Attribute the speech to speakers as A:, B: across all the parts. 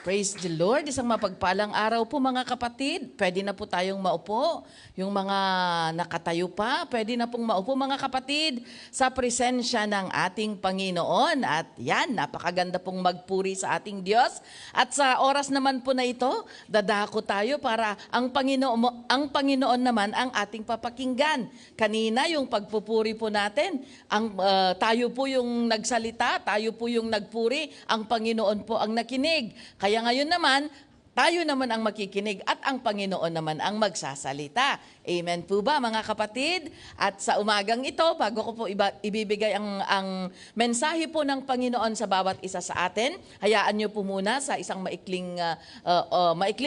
A: Praise the Lord. Isang mapagpalang araw po mga kapatid. Pwede na po tayong maupo. Yung mga nakatayo pa, pwede na pong maupo mga kapatid sa presensya ng ating Panginoon. At yan, napakaganda pong magpuri sa ating Diyos. At sa oras naman po na ito, dadako tayo para ang Panginoon naman ang ating papakinggan. Kanina yung pagpupuri po natin, tayo po yung nagsalita, tayo po yung nagpuri, ang Panginoon po ang nakinig. Kaya ngayon naman, tayo naman ang makikinig at ang Panginoon naman ang magsasalita. Amen po ba mga kapatid? At sa umagang ito, bago ko po ibibigay ang mensahe po ng Panginoon sa bawat isa sa atin, hayaan niyo po muna sa isang maikling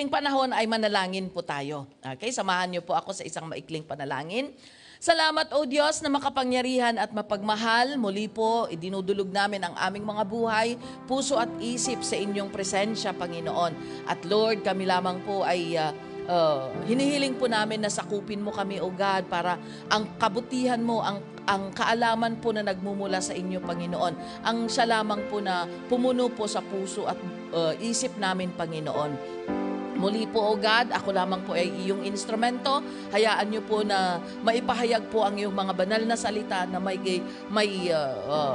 A: panahon ay manalangin po tayo. Okay, samahan niyo po ako sa isang maikling panalangin. Salamat, O Diyos, na makapangyarihan at mapagmahal. Muli po, idinudulog namin ang aming mga buhay, puso at isip sa inyong presensya, Panginoon. At Lord, kami lamang po ay hinihiling po namin na sakupin mo kami, O God, para ang kabutihan mo, ang kaalaman po na nagmumula sa inyo, Panginoon, ang siya lamang po na pumuno po sa puso at isip namin, Panginoon. Muli po, O God, ako lamang po ay iyong instrumento. Hayaan niyo po na maipahayag po ang iyong mga banal na salita na may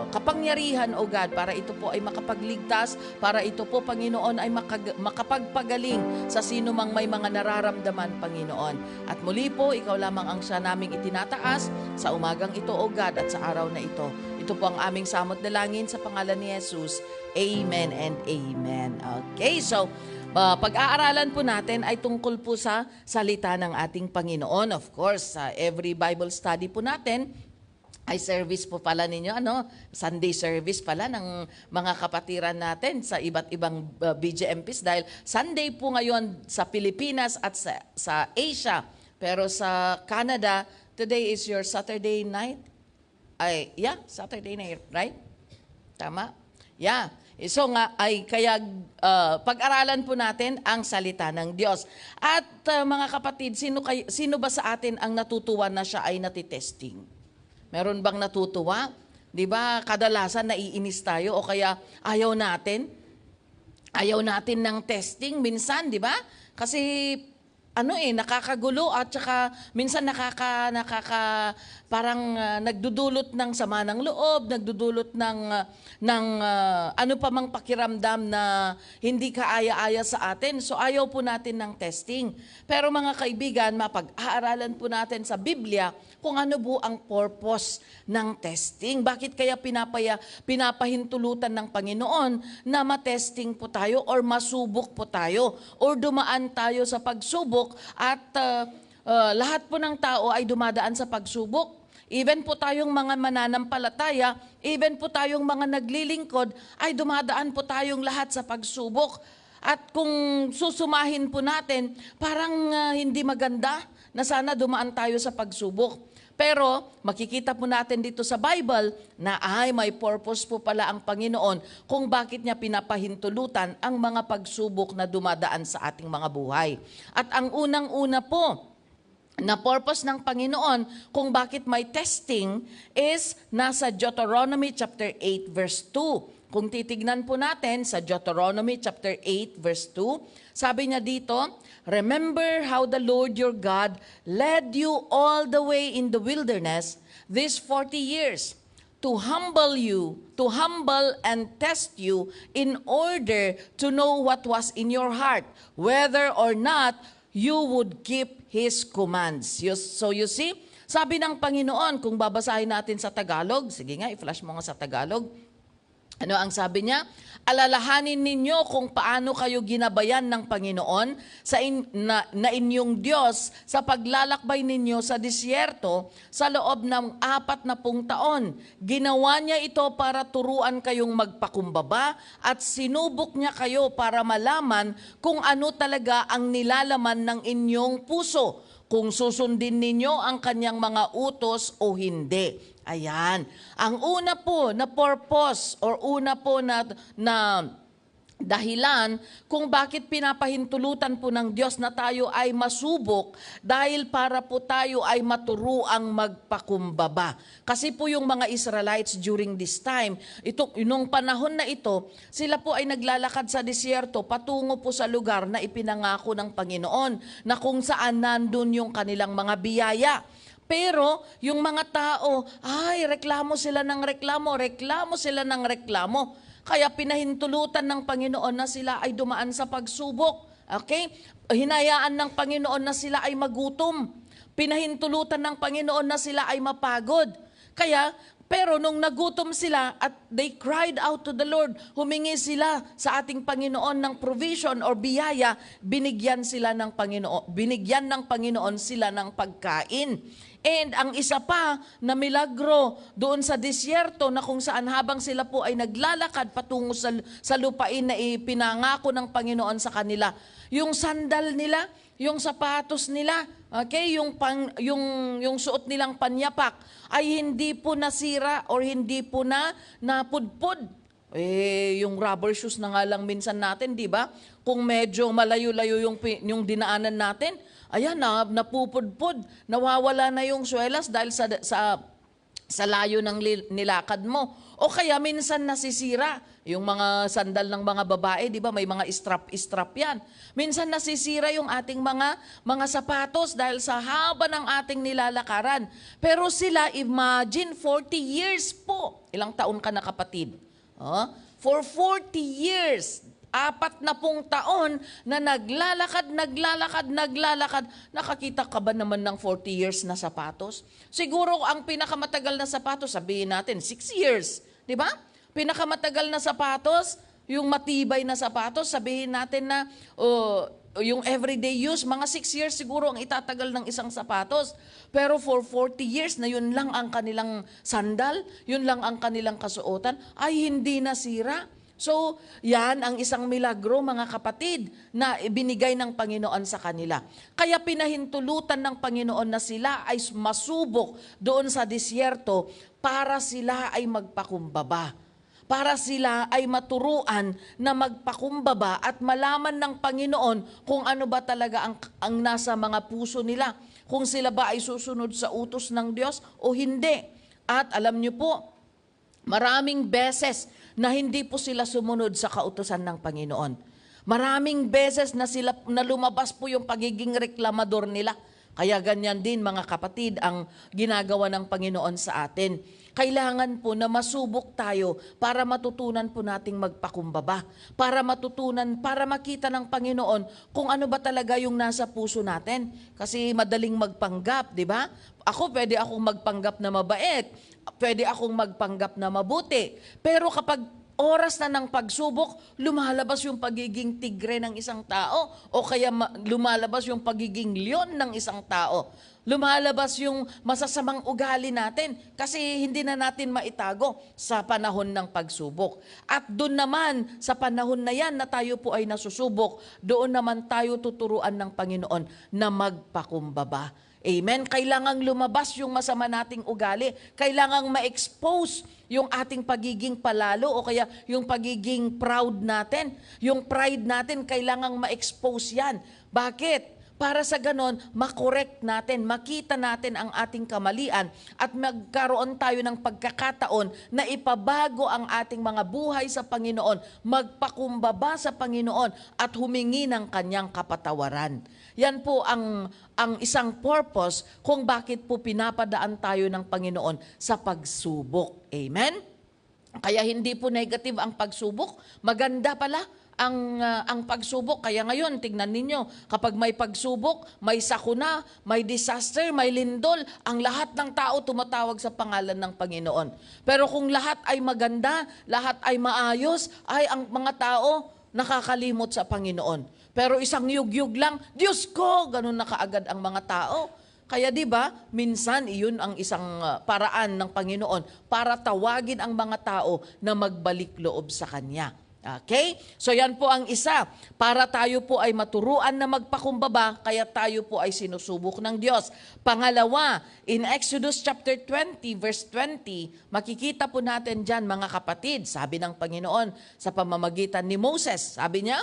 A: kapangyarihan, O God, para ito po ay makapagligtas, para ito po, Panginoon, ay makapagpagaling sa sino mang may mga nararamdaman, Panginoon. At muli po, ikaw lamang ang siya naming itinataas sa umagang ito, O God, at sa araw na ito. Ito po ang aming samot dalangin sa pangalan ni Jesus. Amen and amen. Okay, so pag-aaralan po natin ay tungkol po sa salita ng ating Panginoon. Of course, every Bible study po natin ay service po pala ninyo, Sunday service pala ng mga kapatiran natin sa iba't ibang BGMPs dahil Sunday po ngayon sa Pilipinas at sa Asia. Pero sa Canada, today is your Saturday night. Saturday night, right? Tama? Yeah. So nga ay kaya pag-aralan po natin ang salita ng Diyos. At mga kapatid, sino ba sa atin ang natutuwa na siya ay natitesting? Meron bang natutuwa? 'Di ba? Kadalasan naiinis tayo o kaya ayaw natin ng testing minsan, 'di ba? Kasi nakakagulo at saka minsan parang nagdudulot ng sama ng loob, nagdudulot ng ano pa mang pakiramdam na hindi kaaya-aya sa atin. So ayaw po natin ng testing. Pero mga kaibigan, mapag-aaralan po natin sa Biblia kung ano po ang purpose ng testing. Bakit kaya pinapahintulutan ng Panginoon na matesting po tayo or masubok po tayo or dumaan tayo sa pagsubok at lahat po ng tao ay dumadaan sa pagsubok. Even po tayong mga mananampalataya, even po tayong mga naglilingkod, ay dumadaan po tayong lahat sa pagsubok. At kung susumahin po natin, parang hindi maganda na sana dumaan tayo sa pagsubok. Pero makikita po natin dito sa Bible na may purpose po pala ang Panginoon kung bakit niya pinapahintulutan ang mga pagsubok na dumadaan sa ating mga buhay. At ang unang-una po na purpose ng Panginoon kung bakit may testing is nasa Deuteronomy chapter 8 verse 2. Kung titignan po natin sa Deuteronomy chapter 8 verse 2, sabi niya dito, "Remember how the Lord your God led you all the way in the wilderness these 40 years to humble and test you in order to know what was in your heart, whether or not you would keep His commands." So you see, sabi ng Panginoon, kung babasahin natin sa Tagalog, sige nga, i-flash mo nga sa Tagalog. Ano ang sabi niya? "Alalahanin ninyo kung paano kayo ginabayan ng Panginoon na inyong Diyos sa paglalakbay ninyo sa disyerto sa loob ng 40 taon. Ginawa niya ito para turuan kayong magpakumbaba at sinubok niya kayo para malaman kung ano talaga ang nilalaman ng inyong puso, kung susundin ninyo ang kanyang mga utos o hindi." Ayan. Ang una po na purpose or una po na dahilan kung bakit pinapahintulutan po ng Diyos na tayo ay masubok dahil para po tayo ay maturuang magpakumbaba. Kasi po yung mga Israelites during this time, nung panahon na ito, sila po ay naglalakad sa disyerto patungo po sa lugar na ipinangako ng Panginoon na kung saan nandun yung kanilang mga biyaya. Pero yung mga tao, ay reklamo sila ng reklamo sila ng reklamo. Kaya pinahintulutan ng Panginoon na sila ay dumaan sa pagsubok. Okay? Hinayaan ng Panginoon na sila ay magutom. Pinahintulutan ng Panginoon na sila ay mapagod. Pero nung nagutom sila at they cried out to the Lord, humingi sila sa ating Panginoon ng provision or biyaya, binigyan ng Panginoon sila ng pagkain. And ang isa pa na milagro doon sa disyerto na kung saan habang sila po ay naglalakad patungo sa lupain na ipinangako ng Panginoon sa kanila, yung sandal nila, yung sapatos nila, okay, yung suot nilang panyapak ay hindi po nasira or hindi po napudpod. Yung rubber shoes na nga lang minsan natin, di ba? Kung medyo malayo-layo yung dinaanan natin, ayan, napupudpod, nawawala na yung swelas dahil sa layo ng nilakad mo. O kaya minsan nasisira, yung mga sandal ng mga babae, di ba, may mga strap yan. Minsan nasisira yung ating mga sapatos dahil sa haba ng ating nilalakaran. Pero sila, imagine, 40 years po. Ilang taon ka na, kapatid? For 40 years, 40 taon na naglalakad, nakakita ka ba naman ng 40 years na sapatos? Siguro ang pinakamatagal na sapatos, sabihin natin, 6 years. Di ba? Pinakamatagal na sapatos, yung matibay na sapatos, sabihin natin na yung everyday use, mga 6 years siguro ang itatagal ng isang sapatos. Pero for 40 years na yun lang ang kanilang sandal, yun lang ang kanilang kasuotan, ay hindi nasira. So, yan ang isang milagro, mga kapatid, na ibinigay ng Panginoon sa kanila. Kaya pinahintulutan ng Panginoon na sila ay masubok doon sa disyerto para sila ay magpakumbaba. Para sila ay maturuan na magpakumbaba at malaman ng Panginoon kung ano ba talaga ang nasa mga puso nila. Kung sila ba ay susunod sa utos ng Diyos o hindi. At alam niyo po, maraming beses na hindi po sila sumunod sa kautusan ng Panginoon. Maraming beses na lumabas po yung pagiging reklamador nila. Kaya ganyan din, mga kapatid, ang ginagawa ng Panginoon sa atin. Kailangan po na masubok tayo para matutunan po nating magpakumbaba. Para makita ng Panginoon kung ano ba talaga yung nasa puso natin. Kasi madaling magpanggap, di ba? Pwede akong magpanggap na mabait. Pwede akong magpanggap na mabuti. Pero kapag oras na ng pagsubok, lumalabas yung pagiging tigre ng isang tao o kaya lumalabas yung pagiging leon ng isang tao. Lumalabas yung masasamang ugali natin kasi hindi na natin maitago sa panahon ng pagsubok. At doon naman sa panahon na yan na tayo po ay nasusubok, doon naman tayo tuturuan ng Panginoon na magpakumbaba. Amen? Kailangang lumabas yung masama nating ugali. Kailangang ma-expose yung ating pagiging palalo o kaya yung pagiging proud natin. Yung pride natin, kailangang ma-expose yan. Bakit? Para sa ganon, makorek natin, makita natin ang ating kamalian at magkaroon tayo ng pagkakataon na ipabago ang ating mga buhay sa Panginoon, magpakumbaba sa Panginoon at humingi ng kanyang kapatawaran. Yan po ang isang purpose kung bakit po pinapadaan tayo ng Panginoon sa pagsubok. Amen? Kaya hindi po negative ang pagsubok, maganda pala ang pagsubok. Kaya ngayon, tingnan ninyo, kapag may pagsubok, may sakuna, may disaster, may lindol, ang lahat ng tao tumatawag sa pangalan ng Panginoon. Pero kung lahat ay maganda, lahat ay maayos, ay ang mga tao nakakalimot sa Panginoon. Pero isang yugyug lang, Diyos ko, ganun na kaagad ang mga tao. Kaya 'di ba, minsan iyon ang isang paraan ng Panginoon para tawagin ang mga tao na magbalik loob sa Kanya. Okay? So yan po ang isa. Para tayo po ay maturuan na magpakumbaba, kaya tayo po ay sinusubok ng Diyos. Pangalawa, in Exodus chapter 20, verse 20, makikita po natin dyan mga kapatid, sabi ng Panginoon sa pamamagitan ni Moses. Sabi niya,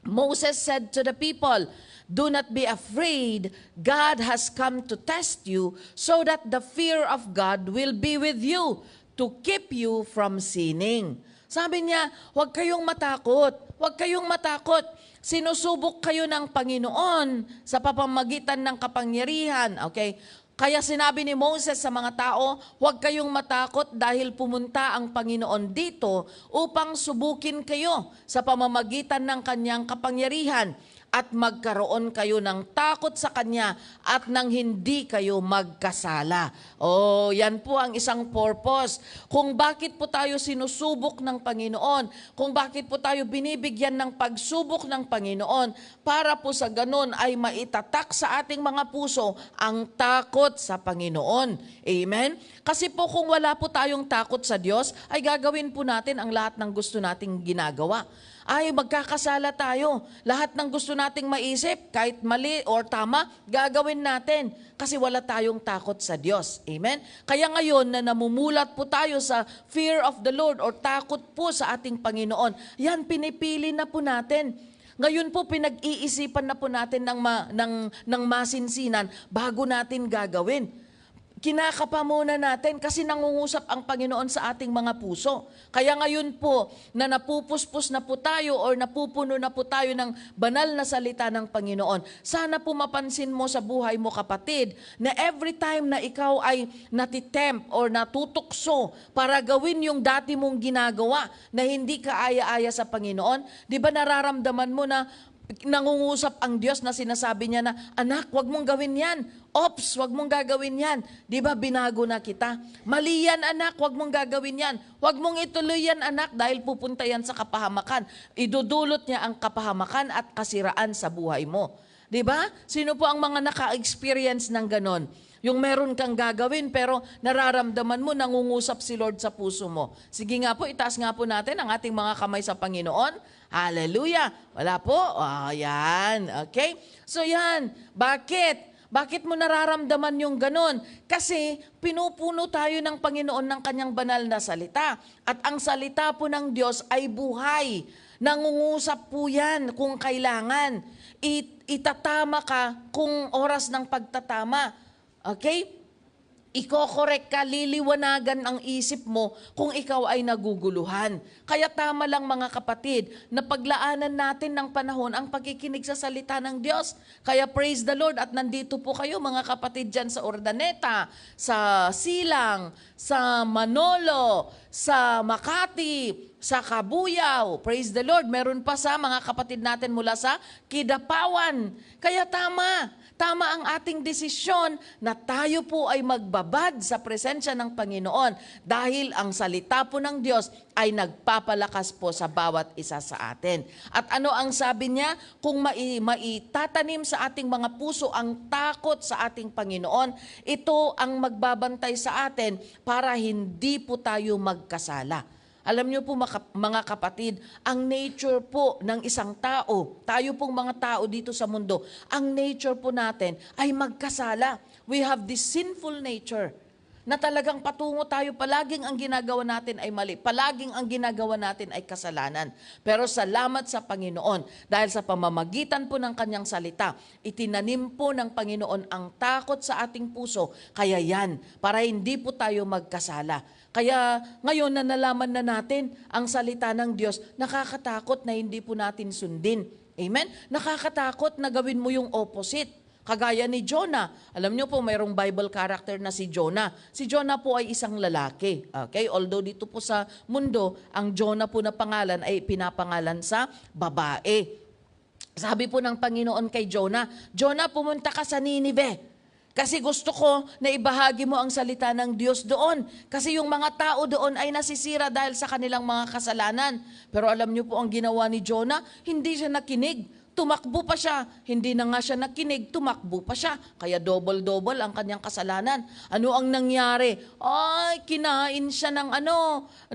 A: Moses said to the people, "Do not be afraid. God has come to test you so that the fear of God will be with you to keep you from sinning." Sabi niya, huwag kayong matakot. Huwag kayong matakot. Sinusubok kayo ng Panginoon sa pamamagitan ng kapangyarihan. Okay? Kaya sinabi ni Moses sa mga tao, huwag kayong matakot dahil pumunta ang Panginoon dito upang subukin kayo sa pamamagitan ng kanyang kapangyarihan at magkaroon kayo ng takot sa Kanya at nang hindi kayo magkasala. Oh, yan po ang isang purpose. Kung bakit po tayo sinusubok ng Panginoon, kung bakit po tayo binibigyan ng pagsubok ng Panginoon, para po sa ganun ay maitatak sa ating mga puso ang takot sa Panginoon. Amen? Kasi po kung wala po tayong takot sa Diyos, ay gagawin po natin ang lahat ng gusto nating ginagawa. Ay magkakasala tayo. Lahat ng gusto nating maisip, kahit mali or tama, gagawin natin kasi wala tayong takot sa Diyos. Amen? Kaya ngayon na namumulat po tayo sa fear of the Lord or takot po sa ating Panginoon, yan pinipili na po natin. Ngayon po pinag-iisipan na po natin ng masinsinan bago natin gagawin. Kinakapa muna natin kasi nangungusap ang Panginoon sa ating mga puso. Kaya ngayon po na napupuspos na po tayo or napupuno na po tayo ng banal na salita ng Panginoon, sana po mapansin mo sa buhay mo kapatid na every time na ikaw ay natitempt or natutukso para gawin yung dati mong ginagawa na hindi ka aya-aya sa Panginoon, di ba nararamdaman mo na nangungusap ang Diyos na sinasabi niya na, anak, wag mong gawin yan. Ops, wag mong gagawin yan. Di ba binago na kita? Mali yan, anak, wag mong gagawin yan. Wag mong ituloy yan, anak, dahil pupunta yan sa kapahamakan. Idudulot niya ang kapahamakan at kasiraan sa buhay mo. Di ba? Sino po ang mga naka-experience ng ganon? Yung meron kang gagawin pero nararamdaman mo nangungusap si Lord sa puso mo. Sige nga po, itaas nga po natin ang ating mga kamay sa Panginoon. Hallelujah! Wala po? Oh, yan. Okay? So yan. Bakit? Bakit mo nararamdaman yung ganon? Kasi pinupuno tayo ng Panginoon ng kanyang banal na salita. At ang salita po ng Diyos ay buhay. Nangungusap po yan kung kailangan. Itatama ka kung oras ng pagtatama. Okay? Iko-correct ka, liliwanagan ang isip mo kung ikaw ay naguguluhan. Kaya tama lang mga kapatid, na paglaanan natin ng panahon ang pagkikinig sa salita ng Diyos. Kaya praise the Lord at nandito po kayo mga kapatid dyan sa Urdaneta, sa Silang, sa Manolo, sa Makati, sa Kabuyao. Praise the Lord. Meron pa sa mga kapatid natin mula sa Kidapawan. Kaya tama. Tama ang ating desisyon na tayo po ay magbabad sa presensya ng Panginoon dahil ang salita po ng Diyos ay nagpapalakas po sa bawat isa sa atin. At ano ang sabi niya? Kung maitatanim sa ating mga puso ang takot sa ating Panginoon, ito ang magbabantay sa atin para hindi po tayo magkasala. Alam niyo po mga kapatid, ang nature po ng isang tao, tayo pong mga tao dito sa mundo, ang nature po natin ay magkasala. We have this sinful nature na talagang patungo tayo, palaging ang ginagawa natin ay mali, palaging ang ginagawa natin ay kasalanan. Pero salamat sa Panginoon, dahil sa pamamagitan po ng kanyang salita, itinanim po ng Panginoon ang takot sa ating puso, kaya yan, para hindi po tayo magkasala. Kaya ngayon na nalaman na natin ang salita ng Diyos, nakakatakot na hindi po natin sundin. Amen? Nakakatakot na gawin mo yung opposite. Kagaya ni Jonah. Alam niyo po, mayroong Bible character na si Jonah. Si Jonah po ay isang lalaki. Okay? Although dito po sa mundo, ang Jonah po na pangalan ay pinapangalan sa babae. Sabi po ng Panginoon kay Jonah, Jonah, pumunta ka sa Nineveh. Kasi gusto ko na ibahagi mo ang salita ng Diyos doon. Kasi yung mga tao doon ay nasisira dahil sa kanilang mga kasalanan. Pero alam niyo po ang ginawa ni Jonah, hindi siya nakinig. Tumakbo pa siya. Hindi na nga siya nakinig, tumakbo pa siya. Kaya double-double ang kanyang kasalanan. Ano ang nangyari? Ay, kinain siya ng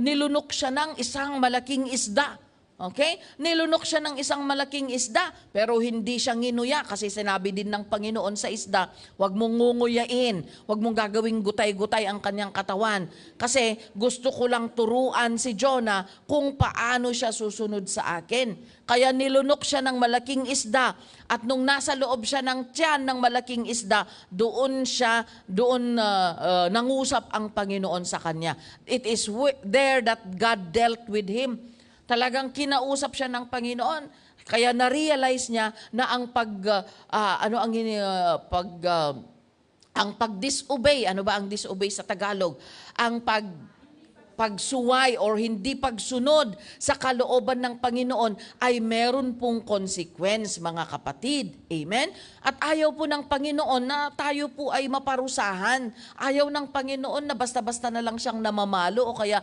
A: nilunok siya ng isang malaking isda. Okay? Nilunok siya ng isang malaking isda, pero hindi siya nginuya kasi sinabi din ng Panginoon sa isda, huwag mong ngunguyain, huwag mong gagawing gutay-gutay ang kanyang katawan. Kasi gusto ko lang turuan si Jonah kung paano siya susunod sa akin. Kaya nilunok siya ng malaking isda at nung nasa loob siya ng tiyan ng malaking isda, doon nangusap ang Panginoon sa kanya. It is there that God dealt with him. Talagang kinausap siya ng Panginoon. Kaya na-realize niya na ang ang pag-disobey, ano ba ang disobey sa Tagalog? Ang pagsuway or hindi pagsunod sa kalooban ng Panginoon ay meron pong consequence, mga kapatid. Amen? At ayaw po ng Panginoon na tayo po ay maparusahan. Ayaw ng Panginoon na basta-basta na lang siyang namamalo o kaya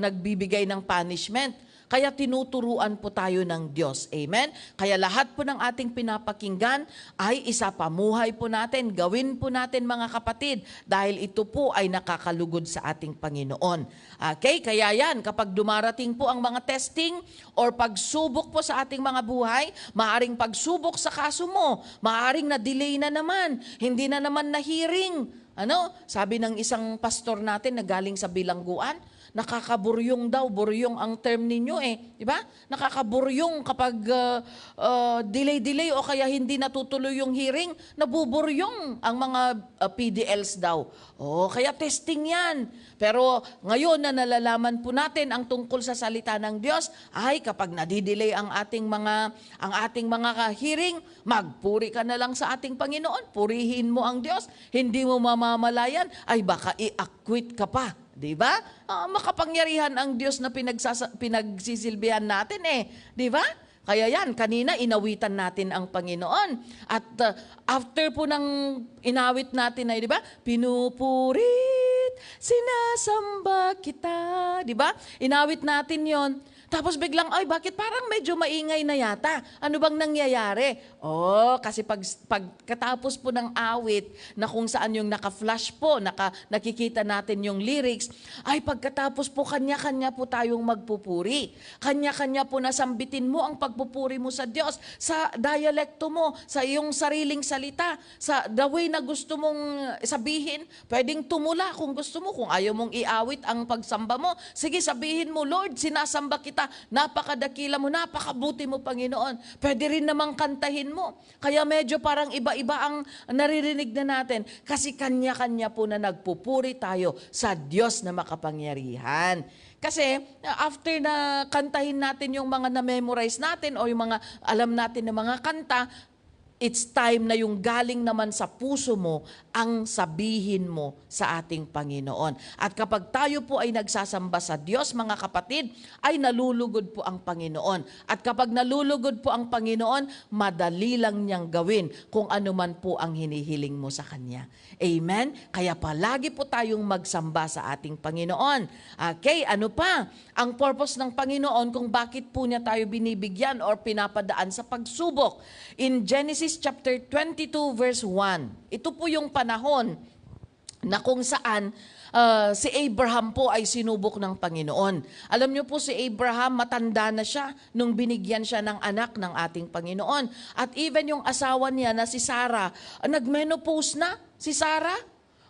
A: nagbibigay ng punishment. Kaya tinuturuan po tayo ng Diyos. Amen? Kaya lahat po ng ating pinapakinggan ay isapamuhay po natin, gawin po natin mga kapatid, dahil ito po ay nakakalugod sa ating Panginoon. Okay? Kaya yan, kapag dumarating po ang mga testing or pagsubok po sa ating mga buhay, maaring pagsubok sa kaso mo, maaring na-delay na naman, hindi na naman na-hearing. Sabi ng isang pastor natin na galing sa bilangguan, nakakaburyong daw, buryong ang term ninyo di ba? Nakakaburyong kapag delay o kaya hindi natutuloy yung hearing, nabuburyong ang mga PDLs daw. Kaya testing yan. Pero ngayon na nalalaman po natin ang tungkol sa salita ng Diyos, ay kapag nadidelay ang ating mga hearing, magpuri ka na lang sa ating Panginoon, purihin mo ang Diyos, hindi mo mamamalayan, ay baka i-acquit ka pa. Diba? Makapangyarihan ang Diyos na pinagsisilbihan natin Diba? Kaya yan, kanina inawitan natin ang Panginoon. At after po ng inawit natin ay, diba? Pinupurit, sinasamba kita. Diba? Inawit natin yon. Tapos biglang, bakit parang medyo maingay na yata? Ano bang nangyayari? Kasi pagkatapos po ng awit na kung saan yung naka-flash po, nakikita natin yung lyrics, ay pagkatapos po kanya-kanya po tayong magpupuri. Kanya-kanya po nasambitin mo ang pagpupuri mo sa Diyos, sa dialekto mo, sa iyong sariling salita, sa the way na gusto mong sabihin. Pwedeng tumula kung gusto mo, kung ayaw mong iawit ang pagsamba mo. Sige, sabihin mo, Lord, sinasamba kita. Napakadakila mo, napakabuti mo, Panginoon. Pwede rin namang kantahin mo. Kaya medyo parang iba-iba ang naririnig na natin kasi kanya-kanya po na nagpupuri tayo sa Diyos na makapangyarihan. Kasi after na kantahin natin yung mga na-memorize natin o yung mga alam natin na mga kanta, it's time na yung galing naman sa puso mo ang sabihin mo sa ating Panginoon. At kapag tayo po ay nagsasamba sa Diyos, mga kapatid, ay nalulugod po ang Panginoon. At kapag nalulugod po ang Panginoon, madali lang niyang gawin kung ano man po ang hinihiling mo sa Kanya. Amen? Kaya palagi po tayong magsamba sa ating Panginoon. Okay, ano pa? Ang purpose ng Panginoon kung bakit po niya tayo binibigyan or pinapadaan sa pagsubok. In Genesis chapter 22 verse 1, ito po yung panahon na kung saan si Abraham po ay sinubok ng Panginoon. Alam niyo po si Abraham, matanda na siya nung binigyan siya ng anak ng ating Panginoon. At even yung asawa niya na si Sarah, nagmenopause na si Sarah.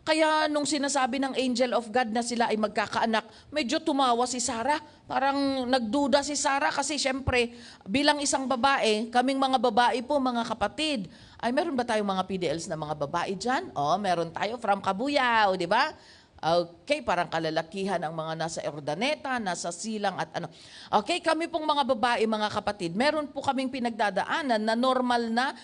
A: Kaya nung sinasabi ng angel of God na sila ay magkakaanak, medyo tumawa si Sarah. Parang nagduda si Sarah kasi syempre bilang isang babae, kaming mga babae po, mga kapatid, ay meron ba tayong mga PDLs na mga babae dyan? Meron tayo from Kabuyao, di ba? Okay, parang kalalakihan ang mga nasa Urdaneta, nasa Silang at ano. Okay, kami pong mga babae, mga kapatid, meron po kaming pinagdadaanan na normal na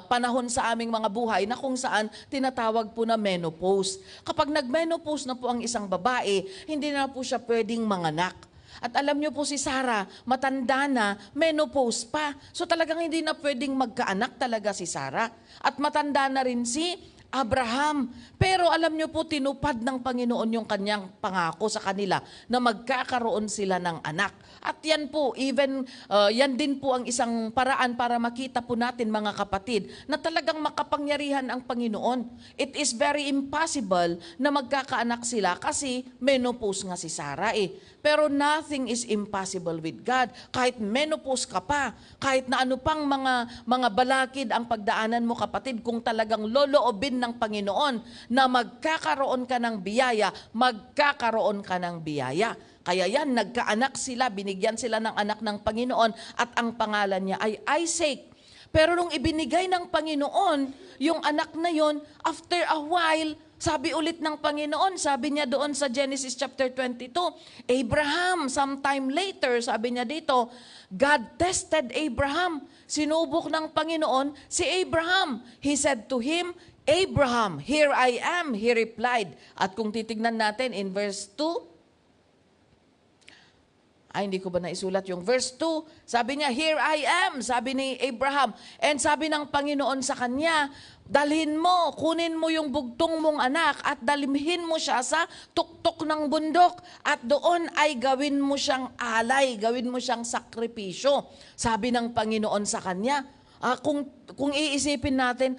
A: panahon sa aming mga buhay na kung saan tinatawag po na menopause. Kapag nag-menopause na po ang isang babae, hindi na po siya pwedeng manganak. At alam niyo po si Sarah, matanda na, menopause pa. So talagang hindi na pwedeng magkaanak talaga si Sarah. At matanda na rin si Abraham. Pero alam niyo po, tinupad ng Panginoon yung kanyang pangako sa kanila na magkakaroon sila ng anak. At yan po, yan din po ang isang paraan para makita po natin, mga kapatid, na talagang makapangyarihan ang Panginoon. It is very impossible na magkakaanak sila kasi menopause nga si Sarah eh. Pero nothing is impossible with God. Kahit menopause ka pa, kahit na ano pang mga balakid ang pagdaanan mo, kapatid, kung talagang loloobin ng Panginoon na magkakaroon ka ng biyaya, magkakaroon ka ng biyaya. Kaya yan, nagkaanak sila, binigyan sila ng anak ng Panginoon at ang pangalan niya ay Isaac. Pero nung ibinigay ng Panginoon yung anak na yon, after a while, sabi ulit ng Panginoon, sabi niya doon sa Genesis chapter 22, Abraham, sometime later, sabi niya dito, God tested Abraham. Sinubok ng Panginoon si Abraham. He said to him, Abraham, here I am, he replied. At kung titignan natin in verse 2, hindi ko ba naisulat yung verse 2? Sabi niya, here I am, sabi ni Abraham. And sabi ng Panginoon sa kanya, dalhin mo, kunin mo yung bugtong mong anak at dalhin mo siya sa tuktok ng bundok. At doon ay gawin mo siyang alay, gawin mo siyang sakripisyo. Sabi ng Panginoon sa kanya, kung iisipin natin,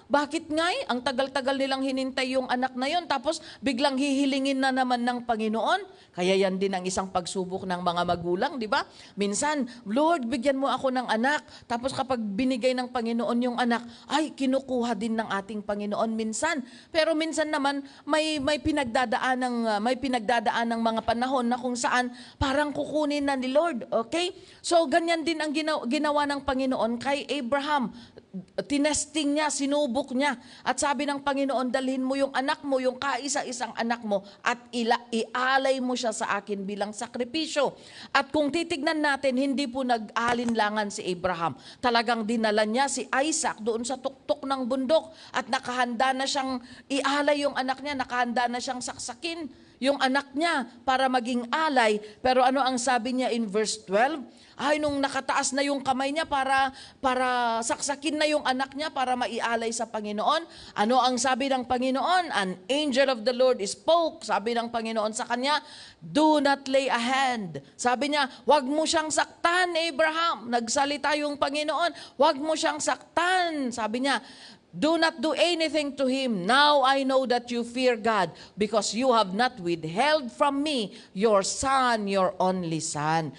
A: bakit nga'y ang tagal-tagal nilang hinintay yung anak na yon tapos biglang hihilingin na naman ng Panginoon? Kaya yan din ang isang pagsubok ng mga magulang, di ba? Minsan, Lord, bigyan mo ako ng anak. Tapos kapag binigay ng Panginoon yung anak, kinukuha din ng ating Panginoon minsan. Pero minsan naman, may pinagdadaan ng mga panahon na kung saan parang kukunin na ni Lord. Okay? So, ganyan din ang ginawa ng Panginoon kay Abraham. Tinesting niya, sinubok niya. At sabi ng Panginoon, dalhin mo yung anak mo, yung kaisa-isang anak mo, at ialay mo siya sa akin bilang sakripisyo. At kung titignan natin, hindi po nag-alinlangan si Abraham. Talagang dinala niya si Isaac doon sa tuktok ng bundok at nakahanda na siyang ialay yung anak niya, nakahanda na siyang saksakin yung anak niya para maging alay. Pero ano ang sabi niya in verse 12? Nung nakataas na yung kamay niya para saksakin na yung anak niya para maialay sa Panginoon. Ano ang sabi ng Panginoon? An angel of the Lord spoke. Sabi ng Panginoon sa kanya, do not lay a hand. Sabi niya, wag mo siyang saktan, Abraham. Nagsalita yung Panginoon, wag mo siyang saktan. Sabi niya, do not do anything to him. Now I know that you fear God because you have not withheld from me your son, your only son.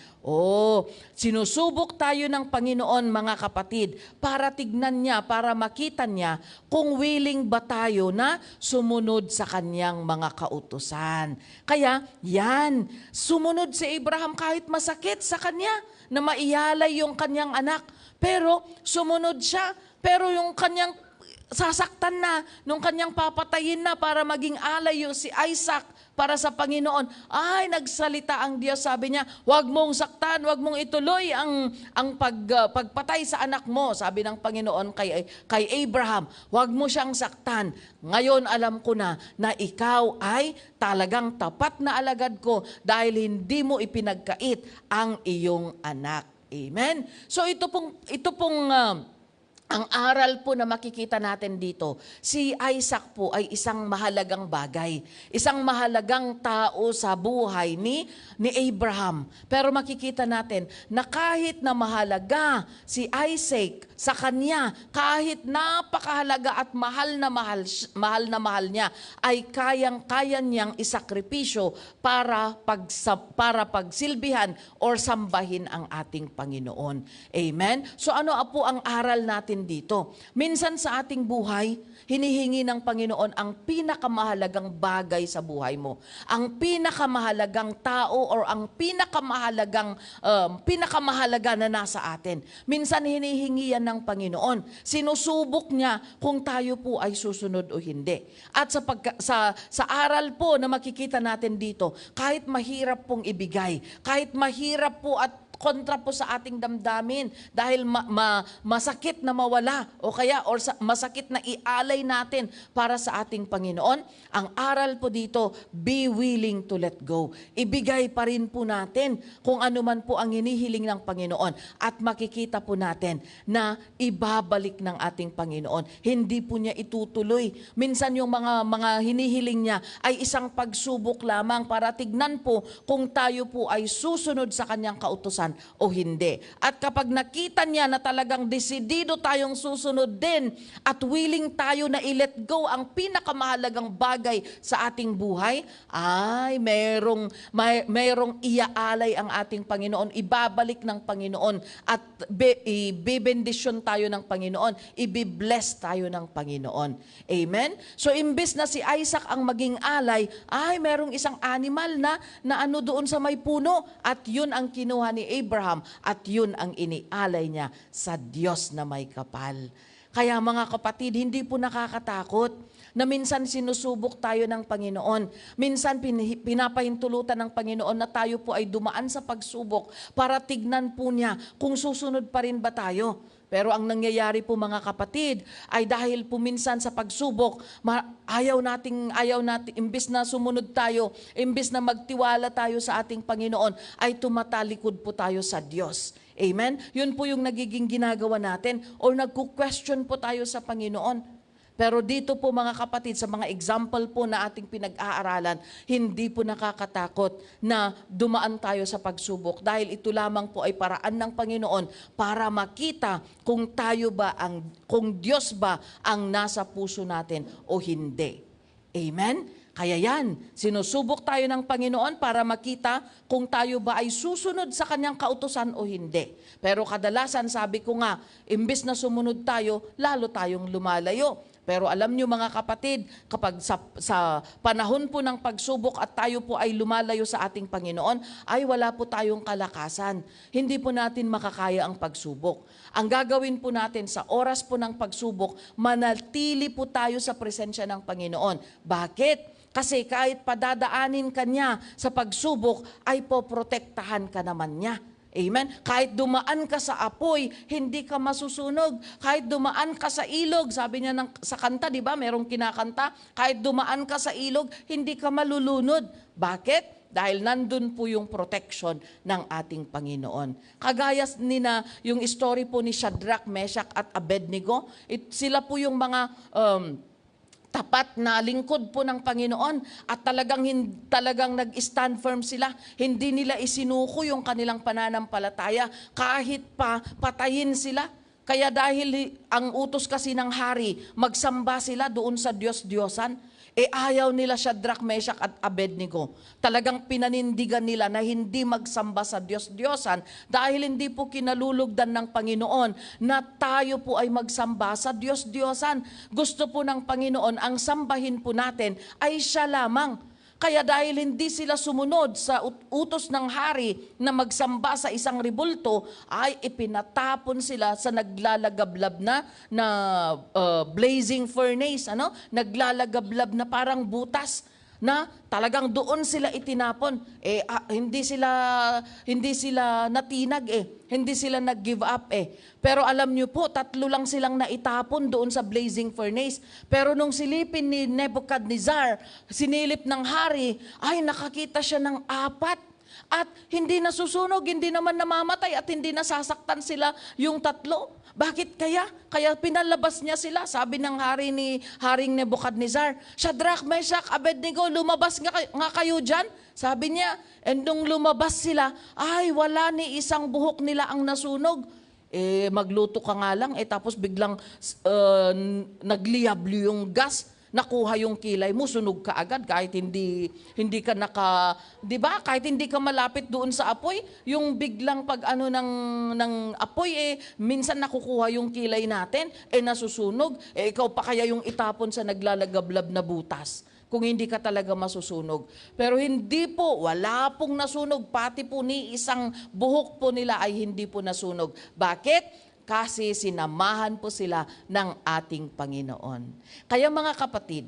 A: Sinusubok tayo ng Panginoon, mga kapatid, para tignan niya, para makita niya kung willing ba tayo na sumunod sa kanyang mga kautusan. Kaya, yan, sumunod si Abraham kahit masakit sa kanya na maialay yung kanyang anak. Pero sumunod siya, pero yung kanyang sasaktan na, nung kanyang papatayin na para maging alay yung si Isaac para sa Panginoon, nagsalita ang Diyos, sabi niya, wag mong saktan, wag mong ituloy ang pagpatay sa anak mo, sabi ng Panginoon kay Abraham, wag mo siyang saktan. Ngayon alam ko na ikaw ay talagang tapat na alagad ko dahil hindi mo ipinagkait ang iyong anak. Amen? So ito pong ang aral po na makikita natin dito, si Isaac po ay isang mahalagang bagay, isang mahalagang tao sa buhay ni Abraham. Pero makikita natin na kahit na mahalaga si Isaac sa kanya, kahit napakahalaga at mahal na mahal niya, ay kaya niyang isakripisyo para pagsilbihan or sambahin ang ating Panginoon. Amen? So ano po ang aral natin dito? Minsan sa ating buhay, hinihingi ng Panginoon ang pinakamahalagang bagay sa buhay mo. Ang pinakamahalagang tao or ang pinakamahalaga na nasa atin. Minsan hinihingi yan ng Panginoon. Sinusubok niya kung tayo po ay susunod o hindi. At sa aral po na makikita natin dito, kahit mahirap pong ibigay, kahit mahirap po at kontra po sa ating damdamin dahil masakit na mawala o kaya masakit na ialay natin para sa ating Panginoon. Ang aral po dito, be willing to let go. Ibigay pa rin po natin kung ano man po ang hinihiling ng Panginoon at makikita po natin na ibabalik ng ating Panginoon. Hindi po niya itutuloy. Minsan yung mga hinihiling niya ay isang pagsubok lamang para tignan po kung tayo po ay susunod sa kanyang kautusan o hindi. At kapag nakita niya na talagang desidido tayong susunod din at willing tayo na i-let go ang pinakamahalagang bagay sa ating buhay, ay mayroong iaalay ang ating Panginoon, ibabalik ng Panginoon at ibibendisyon tayo ng Panginoon, ibibless tayo ng Panginoon. Amen? So imbis na si Isaac ang maging alay, ay merong isang animal na ano doon sa may puno at yun ang kinuha ni Abraham at yun ang inialay niya sa Diyos na may kapal. Kaya mga kapatid, hindi po nakakatakot na minsan sinusubok tayo ng Panginoon. Minsan pinapahintulutan ng Panginoon na tayo po ay dumaan sa pagsubok para tignan po niya kung susunod pa rin ba tayo. Pero ang nangyayari po mga kapatid ay dahil po minsan sa pagsubok, ayaw nating imbis na sumunod tayo, imbis na magtiwala tayo sa ating Panginoon, ay tumatalikod po tayo sa Diyos. Amen? Yun po yung nagiging ginagawa natin or nagku-question po tayo sa Panginoon. Pero dito po mga kapatid, sa mga example po na ating pinag-aaralan, hindi po nakakatakot na dumaan tayo sa pagsubok dahil ito lamang po ay paraan ng Panginoon para makita kung kung Diyos ba ang nasa puso natin o hindi. Amen? Kaya yan, sinusubok tayo ng Panginoon para makita kung tayo ba ay susunod sa kanyang kautusan o hindi. Pero kadalasan, sabi ko nga, imbis na sumunod tayo, lalo tayong lumalayo. Pero alam nyo mga kapatid, kapag sa panahon po ng pagsubok at tayo po ay lumalayo sa ating Panginoon, ay wala po tayong kalakasan. Hindi po natin makakaya ang pagsubok. Ang gagawin po natin sa oras po ng pagsubok, manatili po tayo sa presensya ng Panginoon. Bakit? Kasi kahit padadaanin ka niya sa pagsubok, ay poprotektahan ka naman niya. Amen? Kahit dumaan ka sa apoy, hindi ka masusunog. Kahit dumaan ka sa ilog, sabi niya sa kanta, di ba? Merong kinakanta, kahit dumaan ka sa ilog, hindi ka malulunod. Bakit? Dahil nandun po yung protection ng ating Panginoon. Kagaya yung story po ni Shadrach, Meshach at Abednego, sila po yung mga tapat na lingkod po ng Panginoon at talagang nag-stand firm sila. Hindi nila isinuko yung kanilang pananampalataya kahit pa patayin sila. Kaya dahil ang utos kasi ng hari, magsamba sila doon sa Diyos-Diyosan, ayaw nila Shadrach, Meshach at Abednego. Talagang pinanindigan nila na hindi magsamba sa Diyos-Diyosan dahil hindi po kinalulugdan ng Panginoon na tayo po ay magsamba sa Diyos-Diyosan. Gusto po ng Panginoon, ang sambahin po natin ay siya lamang. Kaya dahil hindi sila sumunod sa utos ng hari na magsamba sa isang rebulto, ay ipinatapon sila sa naglalagablab na blazing furnace, naglalagablab na parang butas na talagang doon sila itinapon. Hindi sila natinag hindi sila nag-give up Pero alam niyo po, 3 lang silang naitapon doon sa blazing furnace. Pero nung silipin ni Nebuchadnezzar, sinilip ng hari, ay nakakita siya ng 4. At hindi nasusunog, hindi naman namamatay at hindi nasasaktan sila yung 3. Bakit kaya? Kaya pinalabas niya sila. Sabi ng Haring Nebuchadnezzar, Shadrach, Meshach, Abednego, lumabas nga kayo dyan. Sabi niya, and nung lumabas sila, ay wala ni isang buhok nila ang nasunog. Magluto ka nga lang, tapos biglang nagliyabli yung gas. Nakuha yung kilay mo, sunog ka agad kahit hindi ka di ba? Kahit hindi ka malapit doon sa apoy, yung biglang pag ng apoy minsan nakukuha yung kilay natin, nasusunog, ikaw pa kaya yung itapon sa naglalagablab na butas kung hindi ka talaga masusunog. Pero hindi po, wala pong nasunog, pati po ni isang buhok po nila ay hindi po nasunog. Bakit? Kasi sinamahan po sila ng ating Panginoon. Kaya mga kapatid,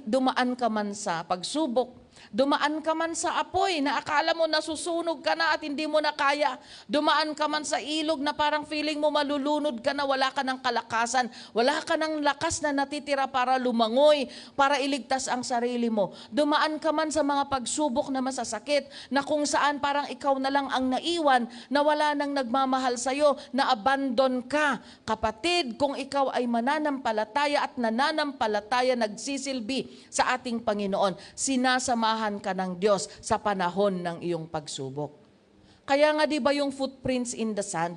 A: dumaan ka man sa pagsubok, Dumaan ka man sa apoy na akala mo nasusunog ka na at hindi mo na kaya. Dumaan ka man sa ilog na parang feeling mo malulunod ka na, wala ka ng kalakasan. Wala ka ng lakas na natitira para lumangoy, para iligtas ang sarili mo. Dumaan ka man sa mga pagsubok na masasakit na kung saan parang ikaw na lang ang naiwan, na wala nang nagmamahal sa'yo, na abandon ka. Kapatid, kung ikaw ay mananampalataya at nananampalataya nagsisilbi sa ating Panginoon, sinasamahan ka ng Diyos sa panahon ng iyong pagsubok. Kaya nga 'di ba yung footprints in the sand,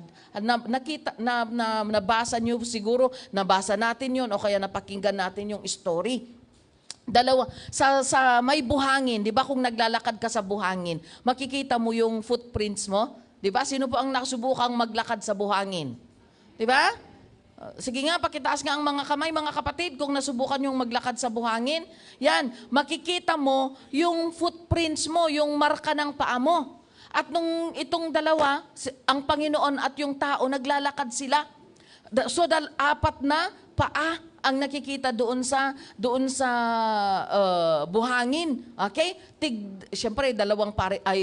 A: nabasa niyo siguro, nabasa natin 'yon o kaya napakinggan natin yung story. Dalawa sa may buhangin, 'di ba kung naglalakad ka sa buhangin, makikita mo yung footprints mo, 'di ba? Sino po ang nakasubukang maglakad sa buhangin? 'Di ba? Sige nga, pakitaas nga ang mga kamay, mga kapatid, kung nasubukan yung maglakad sa buhangin. Yan, makikita mo yung footprints mo, yung marka ng paa mo. At nung itong dalawa, ang Panginoon at yung tao, naglalakad sila. So, apat na paa ang nakikita doon sa buhangin. Okay? Siyempre,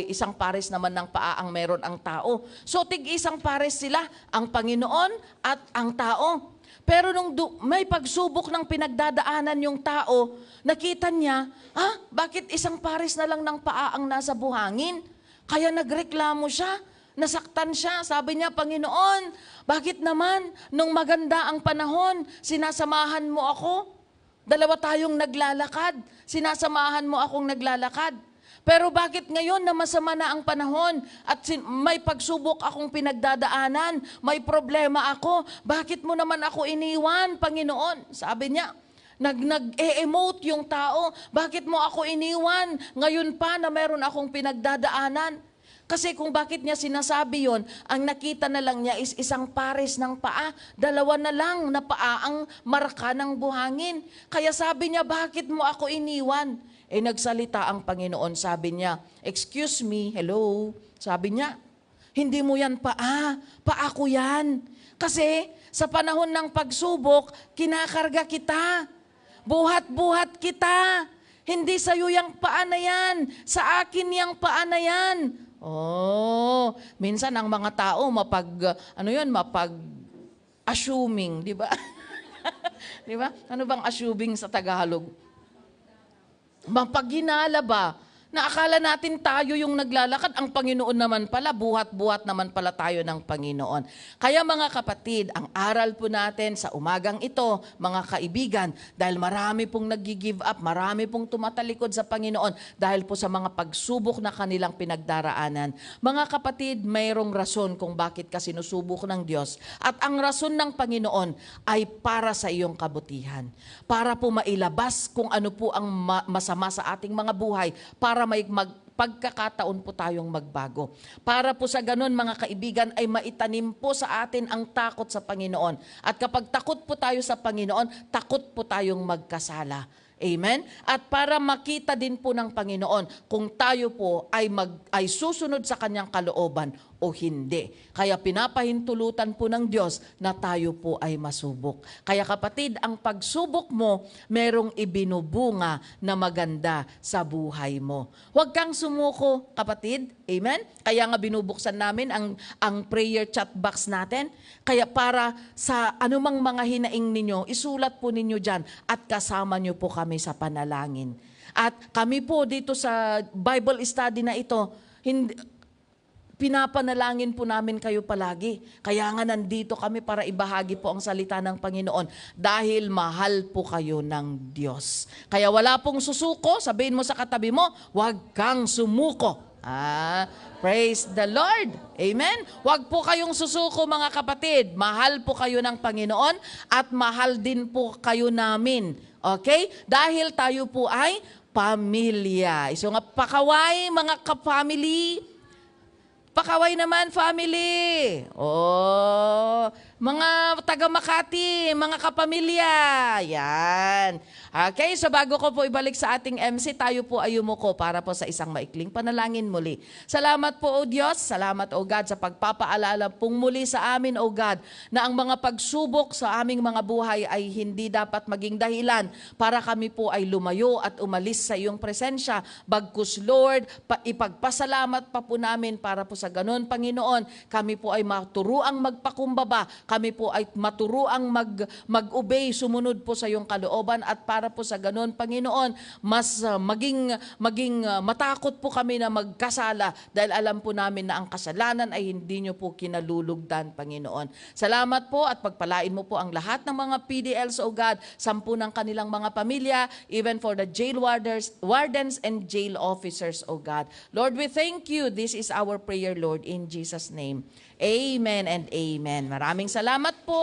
A: isang pares naman ng paa ang meron ang tao. So, isang pares sila, ang Panginoon at ang tao. Pero nung may pagsubok ng pinagdadaanan yung tao, nakita niya, bakit isang pares na lang ng paa ang nasa buhangin? Kaya nagreklamo siya. Nasaktan siya. Sabi niya, Panginoon, bakit naman nung maganda ang panahon, sinasamahan mo ako? Dalawa tayong naglalakad. Sinasamahan mo akong naglalakad. Pero bakit ngayon na masama na ang panahon at may pagsubok akong pinagdadaanan, may problema ako, bakit mo naman ako iniwan, Panginoon? Sabi niya, nag-e-emote yung tao, bakit mo ako iniwan? Ngayon pa na meron akong pinagdadaanan. Kasi kung bakit niya sinasabi yon, ang nakita na lang niya is isang pares ng paa, dalawa na lang na paa ang marka ng buhangin. Kaya sabi niya, bakit mo ako iniwan? Nagsalita ang Panginoon, sabi niya, excuse me, hello, sabi niya, hindi mo yan paa ko yan. Kasi sa panahon ng pagsubok, kinakarga kita, buhat-buhat kita. Hindi sa'yo yung paa na yan, sa akin yung paa na yan. Minsan ang mga tao mapag-assuming, di ba? Di ba? Ano bang assuming sa Tagalog? Mapaghinala ba? Na akala natin tayo yung naglalakad, ang Panginoon naman pala, buhat-buhat naman pala tayo ng Panginoon. Kaya mga kapatid, ang aral po natin sa umagang ito, mga kaibigan, dahil marami pong nag-give up, marami pong tumatalikod sa Panginoon, dahil po sa mga pagsubok na kanilang pinagdaraanan. Mga kapatid, mayroong rason kung bakit ka sinusubok ng Diyos. At ang rason ng Panginoon ay para sa iyong kabutihan. Para po mailabas kung ano po ang masama sa ating mga buhay, para may pagkakataon po tayong magbago. Para po sa ganun, mga kaibigan, ay maitanim po sa atin ang takot sa Panginoon. At kapag takot po tayo sa Panginoon, takot po tayong magkasala. Amen? At para makita din po ng Panginoon kung tayo po ay susunod sa kanyang kalooban o hindi. Kaya pinapahintulutan po ng Diyos na tayo po ay masubok. Kaya kapatid, ang pagsubok mo, merong ibinubunga na maganda sa buhay mo. Huwag kang sumuko, kapatid. Amen? Kaya nga binubuksan namin ang prayer chat box natin. Kaya para sa anumang mga hinaing ninyo, isulat po ninyo dyan at kasama nyo po kami sa panalangin. At kami po dito sa Bible study na ito, pinapanalangin po namin kayo palagi. Kaya nga nandito kami para ibahagi po ang salita ng Panginoon dahil mahal po kayo ng Diyos. Kaya wala pong susuko, sabihin mo sa katabi mo, huwag kang sumuko. Praise the Lord. Amen? Huwag po kayong susuko mga kapatid. Mahal po kayo ng Panginoon at mahal din po kayo namin. Okay? Dahil tayo po ay pamilya. So nga pakaway mga ka-family. Pakaway naman, family. Mga taga Makati, mga kapamilya. Yan. Okay, so bago ko po ibalik sa ating MC, tayo po ay yumuko para po sa isang maikling panalangin muli. Salamat po, O Diyos. Salamat, O God, sa pagpapaalala pong muli sa amin, O God, na ang mga pagsubok sa aming mga buhay ay hindi dapat maging dahilan para kami po ay lumayo at umalis sa iyong presensya. Bagkus, Lord, ipagpasalamat pa po namin para po sa ganun, Panginoon, kami po ay maturuang magpakumbaba, kami po ay maturuang mag-obey, sumunod po sa iyong kalooban, at para po sa ganun, Panginoon, mas maging matakot po kami na magkasala dahil alam po namin na ang kasalanan ay hindi nyo po kinalulugdan, Panginoon. Salamat po at pagpalain mo po ang lahat ng mga PDLs, O God, 10 ng kanilang mga pamilya, even for the jail wardens and jail officers, O God. Lord, we thank you. This is our prayer, Lord, in Jesus' name. Amen and amen. Maraming salamat po.